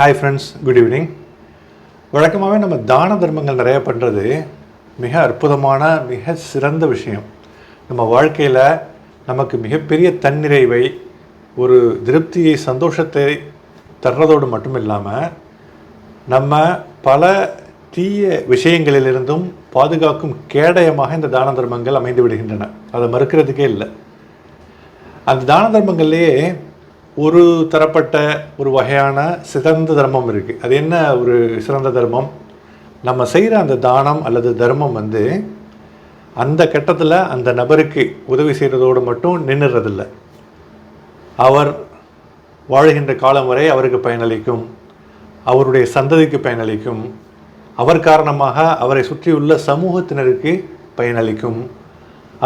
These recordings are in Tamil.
Hi friends, good evening. வழக்கமாகவே நம்ம தான தர்மங்கள் நிறையா பண்ணுறது மிக அற்புதமான மிக சிறந்த விஷயம். நம்ம வாழ்க்கையில் நமக்கு மிகப்பெரிய தன்னிறைவை, ஒரு திருப்தியை, சந்தோஷத்தை தர்றதோடு மட்டும் இல்லாமல் நம்ம பல தீய விஷயங்களிலிருந்தும் பாதுகாக்கும் கேடயமாக இந்த தான தர்மங்கள் அமைந்து விடுகின்றன. அதை மறுக்கிறதுக்கே இல்லை. அந்த தான தர்மங்கள்லேயே ஒரு தரப்பட்ட ஒரு வகையான சிறந்த தர்மம் இருக்குது. அது என்ன ஒரு சிறந்த தர்மம்? நம்ம செய்கிற அந்த தானம் அல்லது தர்மம் அந்த கட்டத்தில் அந்த நபருக்கு உதவி செய்கிறதோடு மட்டும் நின்றுறதில்ல. அவர் வாழ்கின்ற காலம் வரை அவருக்கு பயனளிக்கும், அவருடைய சந்ததிக்கு பயனளிக்கும், அவர் காரணமாக அவரை சுற்றியுள்ள சமூகத்தினருக்கு பயனளிக்கும்.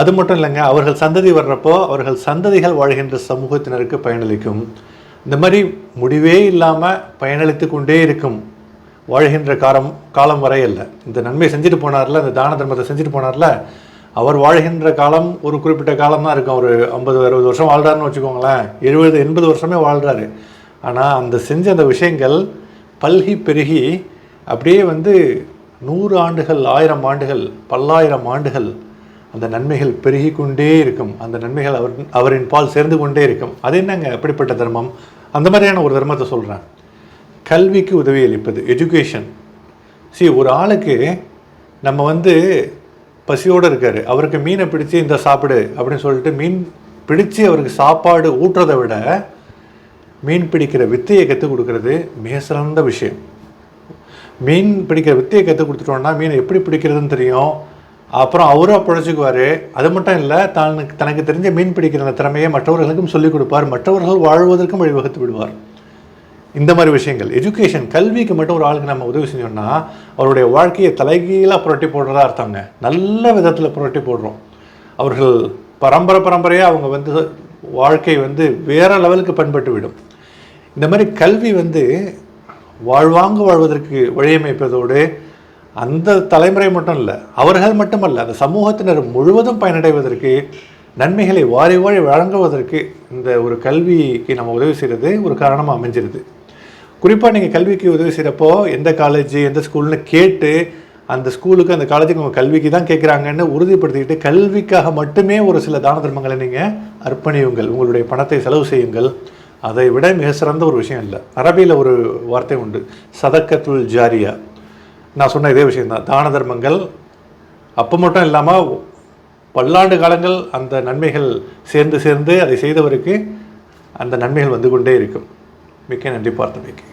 அது மட்டும் இல்லைங்க, அவர்கள் சந்ததி வர்றப்போ அவர்கள் சந்ததிகள் வாழ்கின்ற சமூகத்தினருக்கு பயனளிக்கும். இந்த மாதிரி முடிவே இல்லாமல் பயனளித்து கொண்டே இருக்கும் வாழ்கின்ற காலம் வரையல்ல. இந்த நன்மை செஞ்சுட்டு போனார்ல, இந்த தான தர்மத்தை செஞ்சுட்டு போனார்ல, அவர் வாழ்கின்ற காலம் ஒரு குறிப்பிட்ட காலம் தான் இருக்கும். ஒரு 50-60 வருஷம் வாழ்கிறாருன்னு வச்சுக்கோங்களேன். 70-80 வருஷமே வாழ்கிறாரு. ஆனால் அந்த செஞ்ச அந்த விஷயங்கள் பல்கி பெருகி அப்படியே 100 ஆண்டுகள், 1000 ஆண்டுகள், பல்லாயிரம் ஆண்டுகள் அந்த நன்மைகள் பெருகி கொண்டே இருக்கும். அந்த நன்மைகள் அவரின் பால் சேர்ந்து கொண்டே இருக்கும். அது என்னங்க அப்படிப்பட்ட தர்மம்? அந்த மாதிரியான ஒரு தர்மத்தை சொல்கிறேன். கல்விக்கு உதவி அளிப்பது, எஜுகேஷன். ஒரு ஆளுக்கு நம்ம பசியோடு இருக்கார், அவருக்கு மீனை பிடிச்சி இந்த சாப்பிடு அப்படின்னு சொல்லிட்டு மீன் பிடிச்சி அவருக்கு சாப்பாடு ஊட்டுறதை விட மீன் பிடிக்கிற வித்தையை கற்றுக் கொடுக்கறது மிக சிறந்த விஷயம். மீன் பிடிக்கிற வித்தையை கற்றுக் கொடுத்துட்டோன்னா மீனை எப்படி பிடிக்கிறதுன்னு தெரியும். அப்புறம் அவரும் பிழைச்சிக்குவார். அது மட்டும் இல்லை, தனக்கு தெரிஞ்ச மீன் பிடிக்கிற அந்த திறமையை மற்றவர்களுக்கும் சொல்லிக் கொடுப்பார், மற்றவர்கள் வாழ்வதற்கும் வழிவகுத்து விடுவார். இந்த மாதிரி விஷயங்கள் எஜுகேஷன், கல்விக்கு மட்டும் ஒரு ஆளுக்கு நம்ம உதவி செஞ்சோம்னா அவருடைய வாழ்க்கையை தலைகீழாக புரட்டி போடுறதா அர்த்தங்க. நல்ல விதத்தில் புரட்டி போடுறோம். அவர்கள் பரம்பரையாக அவங்க வாழ்க்கை வேற லெவலுக்கு பண்பட்டு விடும். இந்த மாதிரி கல்வி வாழ்வாங்க வாழ்வதற்கு வழியமைப்பதோடு அந்த தலைமுறை மட்டும் இல்லை, அவர்கள் மட்டுமல்ல, அந்த சமூகத்தினர் முழுவதும் பயனடைவதற்கு, நன்மைகளை வாரி வழங்குவதற்கு இந்த ஒரு கல்விக்கு நம்ம உதவி செய்கிறது ஒரு காரணமாக அமைஞ்சிருது. குறிப்பாக நீங்கள் கல்விக்கு உதவி செய்கிறப்போ எந்த காலேஜ் எந்த ஸ்கூல்னு கேட்டு அந்த ஸ்கூலுக்கு அந்த காலேஜுக்கு உங்கள் கல்விக்கு தான் கேட்குறாங்கன்னு உறுதிப்படுத்திக்கிட்டு கல்விக்காக மட்டுமே ஒரு சில தான தர்மங்களை நீங்கள் அர்ப்பணியுங்கள். உங்களுடைய பணத்தை செலவு செய்யுங்கள். அதை விட மிக சிறந்த ஒரு விஷயம் இல்லை. அரபியில் ஒரு வார்த்தை உண்டு, சதக்கத்துல் ஜாரியா. நான் சொன்ன இதே விஷயந்தான். தான தர்மங்கள் அப்போ மட்டும் இல்லாமல் பல்லாண்டு காலங்கள் அந்த நன்மைகள் சேர்ந்து அதை செய்தவருக்கு அந்த நன்மைகள் கொண்டே இருக்கும். மிக்க நன்றி. பார்த்தமைக்கு.